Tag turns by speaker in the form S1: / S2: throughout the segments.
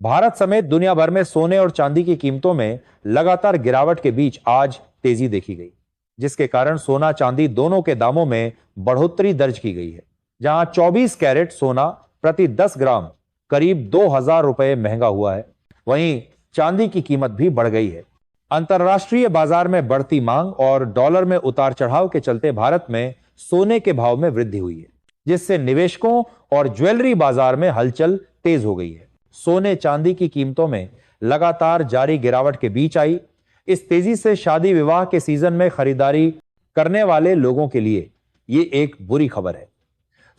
S1: भारत समेत दुनिया भर में सोने और चांदी की कीमतों में लगातार गिरावट के बीच आज तेजी देखी गई, जिसके कारण सोना चांदी दोनों के दामों में बढ़ोतरी दर्ज की गई है। जहां 24 कैरेट सोना प्रति 10 ग्राम करीब 2000 रुपए महंगा हुआ है, वहीं चांदी की कीमत भी बढ़ गई है। अंतर्राष्ट्रीय बाजार में बढ़ती मांग और डॉलर में उतार चढ़ाव के चलते भारत में सोने के भाव में वृद्धि हुई है, जिससे निवेशकों और ज्वेलरी बाजार में हलचल तेज हो गई है। सोने चांदी की कीमतों में लगातार जारी गिरावट के बीच आई इस तेजी से शादी विवाह के सीजन में खरीदारी करने वाले लोगों के लिए ये एक बुरी खबर है।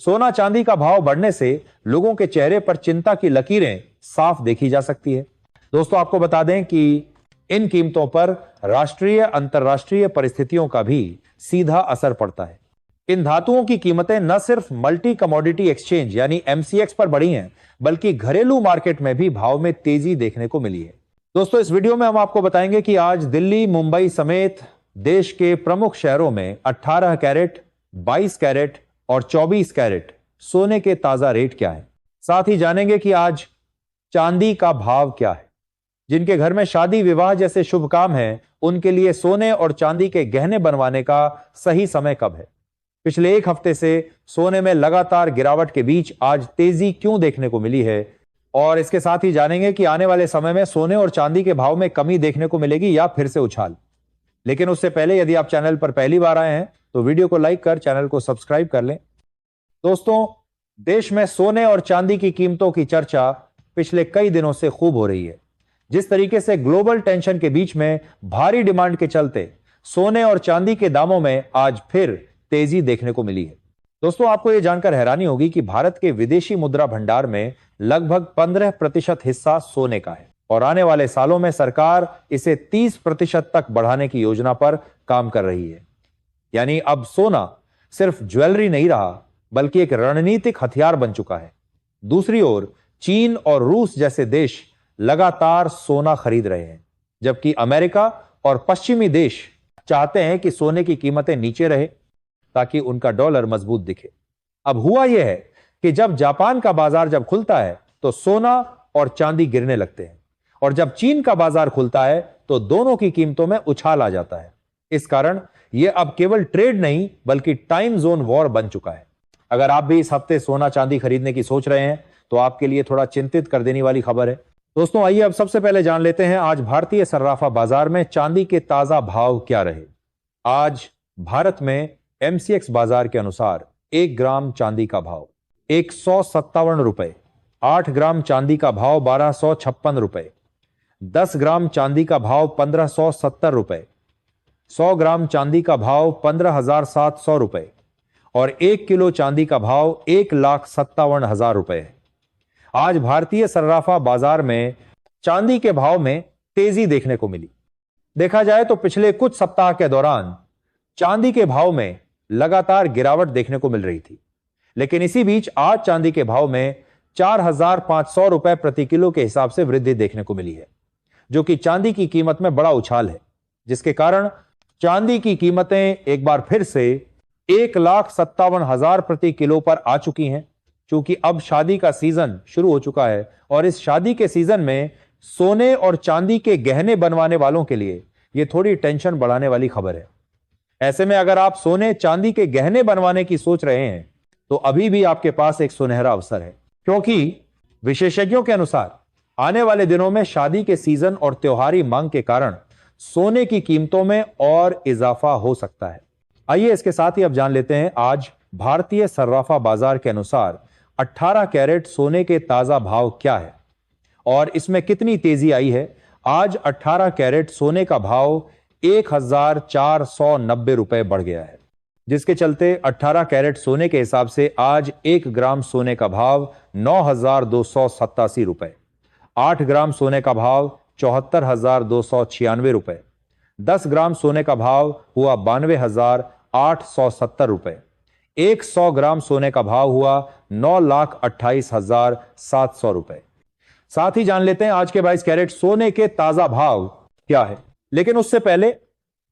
S1: सोना चांदी का भाव बढ़ने से लोगों के चेहरे पर चिंता की लकीरें साफ देखी जा सकती है। दोस्तों, आपको बता दें कि इन कीमतों पर राष्ट्रीय अंतर्राष्ट्रीय परिस्थितियों का भी सीधा असर पड़ता है। इन धातुओं की कीमतें न सिर्फ मल्टी कमोडिटी एक्सचेंज यानी एमसीएक्स पर बढ़ी हैं, बल्कि घरेलू मार्केट में भी भाव में तेजी देखने को मिली है। दोस्तों, इस वीडियो में हम आपको बताएंगे कि आज दिल्ली, मुंबई समेत देश के प्रमुख शहरों में 18 कैरेट, 22 कैरेट और 24 कैरेट सोने के ताजा रेट क्या है। साथ ही जानेंगे कि आज चांदी का भाव क्या है। जिनके घर में शादी विवाह जैसे शुभ काम हैं, उनके लिए सोने और चांदी के गहने बनवाने का सही समय कब है। पिछले एक हफ्ते से सोने में लगातार गिरावट के बीच आज तेजी क्यों देखने को मिली है, और इसके साथ ही जानेंगे कि आने वाले समय में सोने और चांदी के भाव में कमी देखने को मिलेगी या फिर से उछाल। लेकिन उससे पहले यदि आप चैनल पर पहली बार आए हैं तो वीडियो को लाइक कर चैनल को सब्सक्राइब कर लें। दोस्तों, देश में सोने और चांदी की कीमतों की चर्चा पिछले कई दिनों से खूब हो रही है। जिस तरीके से ग्लोबल टेंशन के बीच में भारी डिमांड के चलते सोने और चांदी के दामों में आज फिर तेजी देखने को मिली है। दोस्तों, आपको यह जानकर हैरानी होगी कि भारत के विदेशी मुद्रा भंडार में लगभग 15% हिस्सा सोने का है और आने वाले सालों में सरकार इसे 30% तक बढ़ाने की योजना पर काम कर रही है। यानी अब सोना सिर्फ ज्वेलरी नहीं रहा, बल्कि एक रणनीतिक हथियार बन चुका है। दूसरी ओर चीन और रूस जैसे देश लगातार सोना खरीद रहे हैं, जबकि अमेरिका और पश्चिमी देश चाहते हैं कि सोने की कीमतें नीचे रहे ताकि उनका डॉलर मजबूत दिखे। अब हुआ यह है कि जब जापान का बाजार जब खुलता है तो सोना और चांदी गिरने लगते हैं, और जब चीन का बाजार खुलता है तो दोनों की कीमतों में उछाल आ जाता है। इस कारण यह अब केवल ट्रेड नहीं बल्कि टाइम जोन वॉर बन चुका है। अगर आप भी इस हफ्ते सोना चांदी खरीदने की सोच रहे हैं तो आपके लिए थोड़ा चिंतित कर देने वाली खबर है। दोस्तों, आइए अब सबसे पहले जान लेते हैं आज भारतीय सर्राफा बाजार में चांदी के ताजा भाव क्या रहे। आज भारत में एमसीएक्स बाजार के अनुसार 1 ग्राम चांदी का भाव 157 रुपए, 8 ग्राम चांदी का भाव 1256 रुपए, 10 ग्राम चांदी का भाव 1570 रुपए, 100 ग्राम चांदी का भाव 15,700 रुपए और 1 किलो चांदी का भाव 1,57,000 रुपए है। आज भारतीय सर्राफा बाजार में चांदी के भाव में तेजी देखने को मिली। देखा जाए तो पिछले कुछ सप्ताह के दौरान चांदी के भाव में लगातार गिरावट देखने को मिल रही थी, लेकिन इसी बीच आज चांदी के भाव में 4,500 रुपए प्रति किलो के हिसाब से वृद्धि देखने को मिली है, जो कि चांदी की कीमत में बड़ा उछाल है, जिसके कारण चांदी की कीमतें एक बार फिर से 1,57,000 प्रति किलो पर आ चुकी हैं। चूंकि अब शादी का सीजन शुरू हो चुका है और इस शादी के सीजन में सोने और चांदी के गहने बनवाने वालों के लिए यह थोड़ी टेंशन बढ़ाने वाली खबर है। ऐसे में अगर आप सोने चांदी के गहने बनवाने की सोच रहे हैं तो अभी भी आपके पास एक सुनहरा अवसर है, क्योंकि विशेषज्ञों के अनुसार आने वाले दिनों में शादी के सीजन और त्योहारी मांग के कारण सोने की कीमतों में और इजाफा हो सकता है। आइए इसके साथ ही अब जान लेते हैं आज भारतीय सर्राफा बाजार के अनुसार 18 कैरेट सोने के ताजा भाव क्या है और इसमें कितनी तेजी आई है। आज 18 कैरेट सोने का भाव 1,490 रुपए बढ़ गया है, जिसके चलते 18 कैरेट सोने के हिसाब से आज 1 ग्राम सोने का भाव 9,287 रुपए, 8 ग्राम सोने का भाव 74,296 रुपए, 10 ग्राम सोने का भाव हुआ 92,870 रुपए, 100 ग्राम सोने का भाव हुआ 9,28,700 रुपए। साथ ही जान लेते हैं आज के 22 कैरेट सोने के ताजा भाव क्या है। लेकिन उससे पहले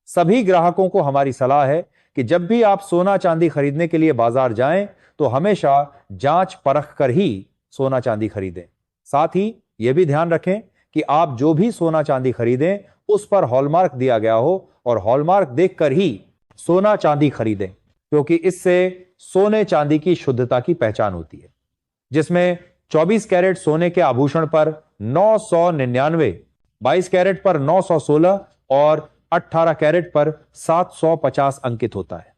S1: सभी ग्राहकों को हमारी सलाह है कि जब भी आप सोना चांदी खरीदने के लिए बाजार जाएं तो हमेशा जांच परख कर ही सोना चांदी खरीदें। साथ ही यह भी ध्यान रखें कि आप जो भी सोना चांदी खरीदें उस पर हॉलमार्क दिया गया हो और हॉलमार्क देखकर ही सोना चांदी खरीदें, क्योंकि इससे सोने चांदी की शुद्धता की पहचान होती है। जिसमें 24 कैरेट सोने के आभूषण पर 999, 22 कैरेट पर 916 और 18 कैरेट पर 750 अंकित होता है।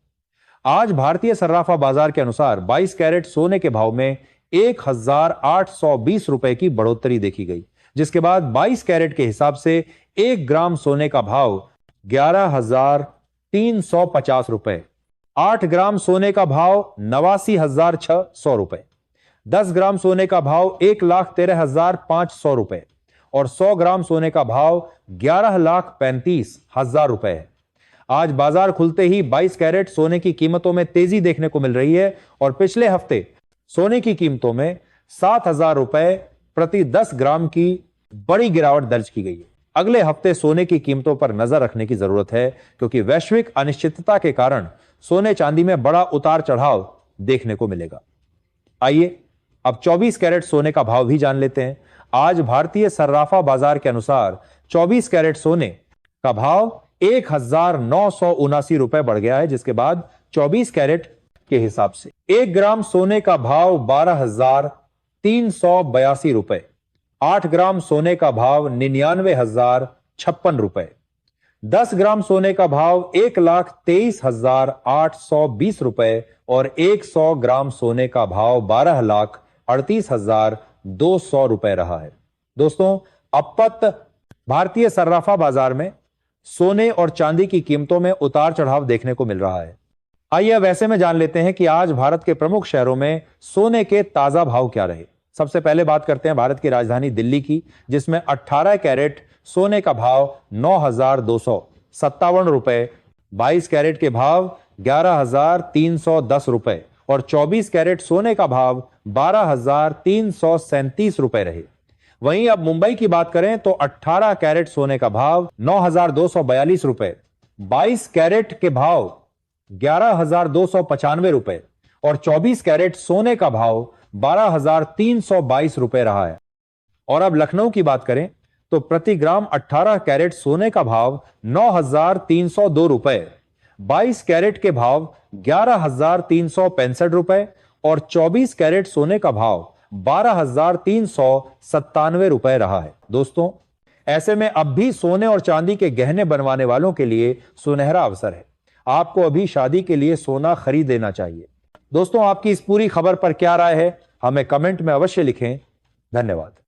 S1: आज भारतीय सर्राफा बाजार के अनुसार 22 कैरेट सोने के भाव में 1820 रुपए की बढ़ोतरी देखी गई, जिसके बाद 22 कैरेट के हिसाब से 1 ग्राम सोने का भाव 11,350 रुपए, 8 ग्राम सोने का भाव 89,600 रुपए, 10 ग्राम सोने का भाव 1,13,500 रुपए और 100 ग्राम सोने का भाव 11,35,000 रुपए है। आज बाजार खुलते ही 22 कैरेट सोने की कीमतों में तेजी देखने को मिल रही है और पिछले हफ्ते सोने की कीमतों में 7,000 रुपए प्रति 10 ग्राम की बड़ी गिरावट दर्ज की गई है। अगले हफ्ते सोने की कीमतों पर नजर रखने की जरूरत है, क्योंकि वैश्विक अनिश्चितता के कारण सोने चांदी में बड़ा उतार चढ़ाव देखने को मिलेगा। आइए अब 24 कैरेट सोने का भाव भी जान लेते हैं। आज भारतीय सर्राफा बाजार के अनुसार 24 कैरेट सोने का भाव 1,979 रुपए बढ़ गया है, जिसके बाद 24 कैरेट के हिसाब से 1 ग्राम सोने का भाव 12,382 रुपए, 8 ग्राम सोने का भाव 99,056 रुपए, 10 ग्राम सोने का भाव 1,23,820 रुपए और 100 ग्राम सोने का भाव 12,38,200 रुपए रहा है। दोस्तों, अब तक भारतीय सर्राफा बाजार में सोने और चांदी की कीमतों में उतार चढ़ाव देखने को मिल रहा है। आइए अब ऐसे में जान लेते हैं कि आज भारत के प्रमुख शहरों में सोने के ताजा भाव क्या रहे। सबसे पहले बात करते हैं भारत की राजधानी दिल्ली की, जिसमें 18 कैरेट सोने का भाव 9,257 रुपए, 22 कैरेट के भाव 11,310 रुपए और 24 कैरेट सोने का भाव 12,337 रुपए रहे। वहीं अब मुंबई की बात करें तो 18 कैरेट सोने का भाव 9,242 रुपए, 22 कैरेट के भाव 11,295 रुपए और 24 कैरेट सोने का भाव 12,322 रुपए रहा है। और अब लखनऊ की बात करें तो प्रति ग्राम 18 कैरेट सोने का भाव 9,302 रुपए, 22 कैरेट के भाव 11,365 रुपए और 24 कैरेट सोने का भाव 12,397 रुपए रहा है। दोस्तों, ऐसे में अब भी सोने और चांदी के गहने बनवाने वालों के लिए सुनहरा अवसर है। आपको अभी शादी के लिए सोना खरीद लेना चाहिए। दोस्तों, आपकी इस पूरी खबर पर क्या राय है, हमें कमेंट में अवश्य लिखें। धन्यवाद।